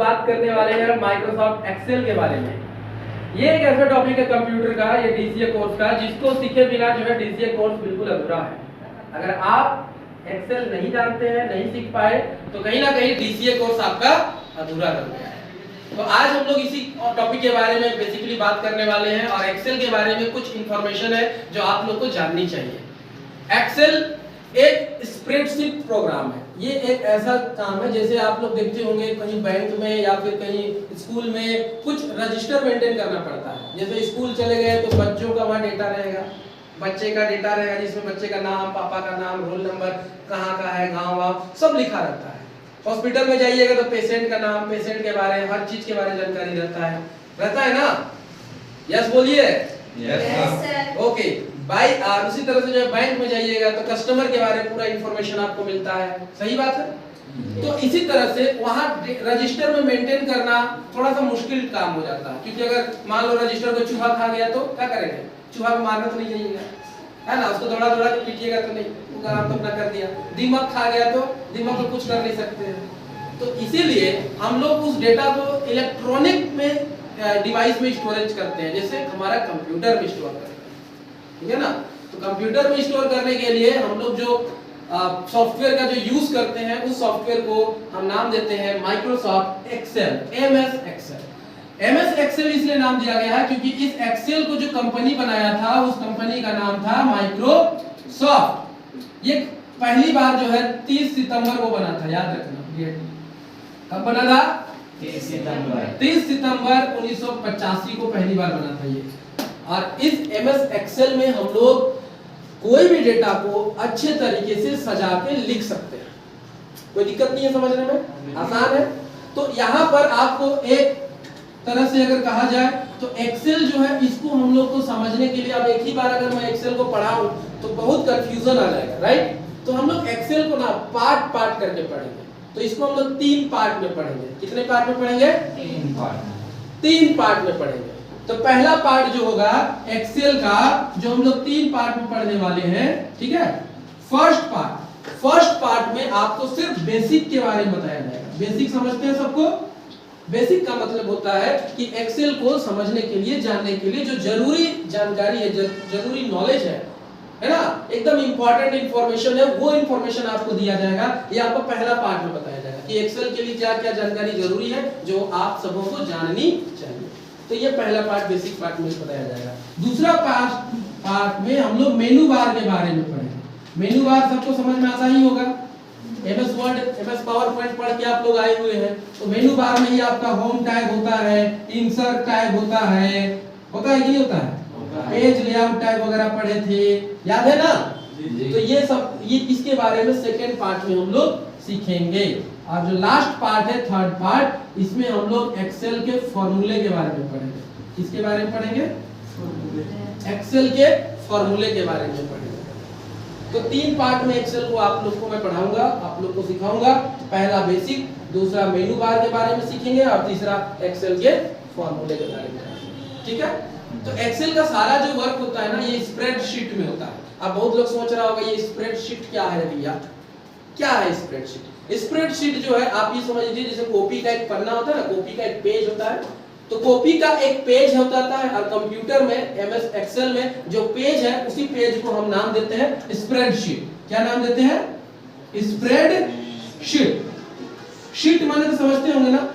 बात करने वाले हैं माइक्रोसॉफ्ट एक्सेल के बारे में। ये एक ऐसा टॉपिक है कंप्यूटर का, ये डीसीए कोर्स का, जिसको सीखे बिना जो है डीसीए कोर्स बिल्कुल अधूरा है। अगर आप एक्सेल नहीं जानते हैं, नहीं सीख पाए, तो कहीं ना कहीं डीसीए कोर्स आपका अधूरा रह गया है। तो आज हम लोग इसी टॉपिक के बारे में बेसिकली बात करने वाले हैं और एक्सेल के बारे में कुछ इंफॉर्मेशन है जो आप लोग को जाननी चाहिए। एक्सेल एक स्प्रेडशीट प्रोग्राम है। ये एक ऐसा काम है जैसे आप लोग देखते होंगे कहीं बैंक में या फिर कहीं स्कूल में कुछ रजिस्टर मेंटेन करना पड़ता है। जैसे स्कूल चले गए तो बच्चों का वहाँ डेटा रहेगा, बच्चे का डेटा रहेगा जिसमें बच्चे का नाम, पापा का नाम, रोल नंबर, कहाँ का है, गाँव वाँव सब लिखा रहता है। हॉस्पिटल में जाइएगा तो पेशेंट का नाम, पेशेंट के बारे में हर चीज के बारे में जानकारी रहता है ना? यस बोलिए। Yes okay. बाई आर उसी तरह से जो बैंक में जाइएगा तो कस्टमर के बारे में पूरा इंफॉर्मेशन आपको मिलता है। सही बात है। तो इसी तरह से वहाँ रजिस्टर में मेंटेन करना थोड़ा सा मुश्किल काम हो जाता है, क्योंकि अगर मान लो रजिस्टर को चूहा खा गया तो क्या करेंगे? चूहा को मारना तो नहीं जाइएगा, है ना? उसको दौड़ा दौड़ा के पीटिएगा तो नहीं, वो काम तो अपना कर दिया। दीमक खा गया तो दीमक को कुछ कर नहीं सकते हैं। तो इसीलिए हम लोग उस डेटा को इलेक्ट्रॉनिक में डिवाइस में स्टोरेज करते हैं, जैसे हमारा कंप्यूटर में स्टोर करते हैं, ठीक है ना? तो कंप्यूटर में स्टोर करने के लिए हम लोग जो सॉफ्टवेयर का जो यूज करते हैं उस सॉफ्टवेयर को हम नाम देते हैं Microsoft Excel, MS Excel. MS Excel इसलिए नाम दिया गया है क्योंकि इस एक्सेल को जो कंपनी बनाया था उस कंपनी का नाम था माइक्रोसॉफ्ट। ये पहली बार जो है 30 सितंबर को बना था, याद रखना। ये कब बना था? 30 सितंबर 1985 को पहली बार बना था ये। और इस एमएस एक्सेल में हम लोग कोई भी डेटा को अच्छे तरीके से सजा के लिख सकते हैं, कोई दिक्कत नहीं है, समझने में आसान है। तो यहाँ पर आपको एक तरह से अगर कहा जाए तो एक्सेल जो है इसको हम लोग को समझने के लिए, अब एक ही बार अगर मैं एक्सेल को पढ़ाऊं तो बहुत कंफ्यूजन आ जाएगा, राइट? तो हम लोग एक्सेल को ना पार्ट पार्ट करके पढ़ेंगे। तो इसको हम लोग 3 पार्ट में पढ़ेंगे। कितने पार्ट में पढ़ेंगे? 3 पार्ट में पढ़ेंगे। तो पहला पार्ट जो होगा एक्सेल का, जो हम लोग 3 पार्ट में पढ़ने वाले हैं, ठीक है? फर्स्ट पार्ट में आपको सिर्फ बेसिक के बारे में बताया जाएगा। बेसिक समझते हैं सबको? बेसिक का मतलब होता है कि एक्सेल को समझने के लिए, जानने के लिए जो जरूरी जानकारी है, जरूरी नॉलेज है ना, एकदम इंपॉर्टेंट इंफॉर्मेशन है, वो इंफॉर्मेशन आपको दिया जाएगा। ये आपको पहला पार्ट में बताया जाएगा कि एक्सेल के लिए क्या क्या जानकारी जरूरी है जो आप सबों को जाननी चाहिए। तो ये पहला पार्ट बेसिक पार्ट में बताया जाएगा। दूसरा पार्ट में हम लोग मेनू बार के बारे में पढ़ेंगे। मेनू बार सबको समझ में आता ही होगा। MS word, MS power point पढ़ के आप लोग आए हुए हैं। तो मेनू बार में ही आपका होम टैग होता है, इंसर्ट टैग होता है कि नहीं होता है? पेज लेआउट टैग वगैरह पढ़े थे, याद है ना? तो ये सब, ये इसके बारे में सेकेंड पार्ट में हम लोग सीखेंगे। और जो लास्ट पार्ट है, थर्ड पार्ट, इसमें हम लोग एक्सेल के फॉर्मूले के बारे में पढ़ेंगे। किसके बारे में पढ़ेंगे? एक्सेल के फॉर्मूले के बारे में पढ़ेंगे। तो 3 पार्ट में एक्सेल को आप लोग को मैं पढ़ाऊंगा, आप लोग को सिखाऊंगा। पहला बेसिक, दूसरा मेनू बार के बारे में सीखेंगे और तीसरा एक्सेल के फॉर्मूले के बारे में, ठीक है? तो एक्सेल का सारा जो वर्क होता है ना, ये स्प्रेडशीट में होता है। अब बहुत लोग सोच रहा होगा ये स्प्रेडशीट क्या है भैया? क्या है स्प्रेडशीट? स्प्रेडशीट जो है आप ये समझ लीजिए जैसे कॉपी का एक पन्ना होता है ना, कॉपी का एक पेज होता है। तो कॉपी का एक पेज होता है और कंप्यूटर में, एमएस एक्सेल में जो पेज है उसी पेज को हम नाम देते हैं स्प्रेडशीट। क्या नाम देते हैं? स्प्रेडशीट। शीट माने तो समझते होंगे ना?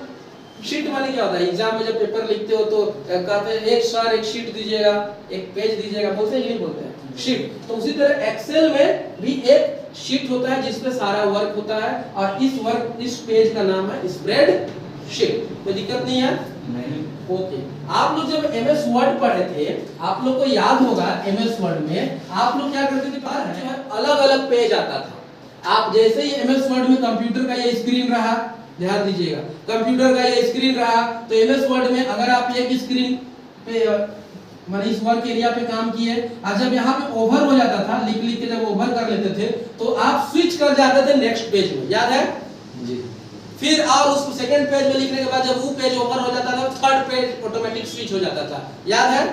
शीट माने क्या होता है? एग्जाम में जब पेपर लिखते हो तो कहते हैं एक सर एक शीट दीजिएगा, एक पेज दीजिएगा, बोलते हैं कि नहीं बोलते हैं? शीट। तो उसी तरह एक्सेल में भी एक शीट होता है जिसमें सारा वर्क होता है और इस पेज का नाम है स्प्रेडशीट। कोई दिक्कत नहीं है? नहीं। ओके। आप लोग जब एमएस वर्ड पढ़े थे, आप लोग को याद होगा एमएस वर्ड में आप लोग क्या करते थे? जो है अलग-अलग पेज आता था। आप जैसे ही एमएस वर्ड में कंप्यूटर का ये स्क्रीन रहा, ध्यान दीजिएगा, कंप्यूटर का ये स्क्रीन रहा, तो एमएस वर्ड में अगर आप एक स्क्रीन पे माने इस वर्क एरिया पे काम किए, और जब यहाँ पे ओवर हो जाता था, लिख के जब ओवर कर लेते थे तो आप स्विच कर जाते थे नेक्स्ट पेज में, याद है जी? फिर और उस सेकंड पेज में लिखने के बाद जब वो पेज ओवर हो जाता था, थर्ड पेज ऑटोमेटिक स्विच हो जाता था, याद है?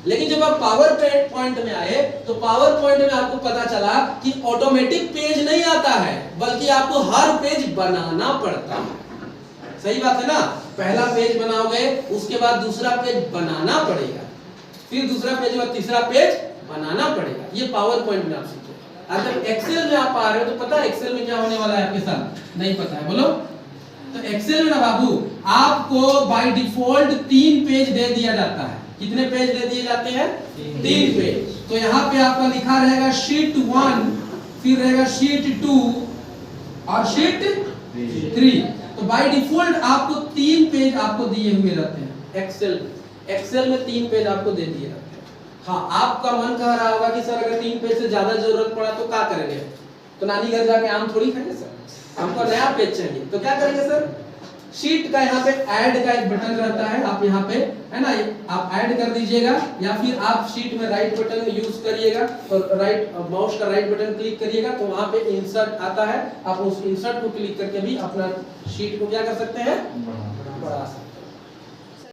लेकिन जब आप पावर पॉइंट में आए तो पावर पॉइंट में आपको पता चला कि ऑटोमेटिक पेज नहीं आता है, बल्कि आपको हर पेज बनाना पड़ता है। सही बात है ना, पहला पेज बनाओगे उसके बाद दूसरा पेज बनाना पड़ेगा, फिर दूसरा पेज और तीसरा पेज बनाना पड़ेगा। ये पावर पॉइंट में आप सीखो। अब जब एक्सेल में आप आ रहे हो तो पता है एक्सेल में क्या होने वाला है आपके साथ, नहीं पता है बोलो। तो एक्सेल में ना बाबू आपको बाय डिफॉल्ट 3 पेज दे दिया जाता है। कितने पेज दे दिए जाते हैं? 3 पेज। तो यहाँ पे आपका लिखा रहेगा शीट 1, फिर रहेगा शीट 2 और शीट 3। तो बाय डिफॉल्ट आपको 3 पेज आपको दिए हुए रहते हैं एक्सेल में 3 पेज आपको दे दिए रहते हैं। हाँ, आपका मन कह रहा होगा कि सर अगर 3 पेज से ज्यादा जरूरत पड़ा तो क्या करेंगे? तो नानी घर जाके आम थोड़ी खाएंगे सर, हमको नया पेज चाहिए। तो क्या करेंगे सर? शीट का यहाँ पे ऐड का एक बटन रहता है, आप यहाँ पे है ना, आप ऐड कर दीजिएगा, या फिर आप शीट में राइट बटन यूज करिएगा और राइट माउस का राइट बटन क्लिक करिएगा तो वहां पे इंसर्ट आता है। आप उस इंसर्ट को क्लिक करके भी अपना शीट को क्या कर सकते हैं? बढ़ा सकते हैं।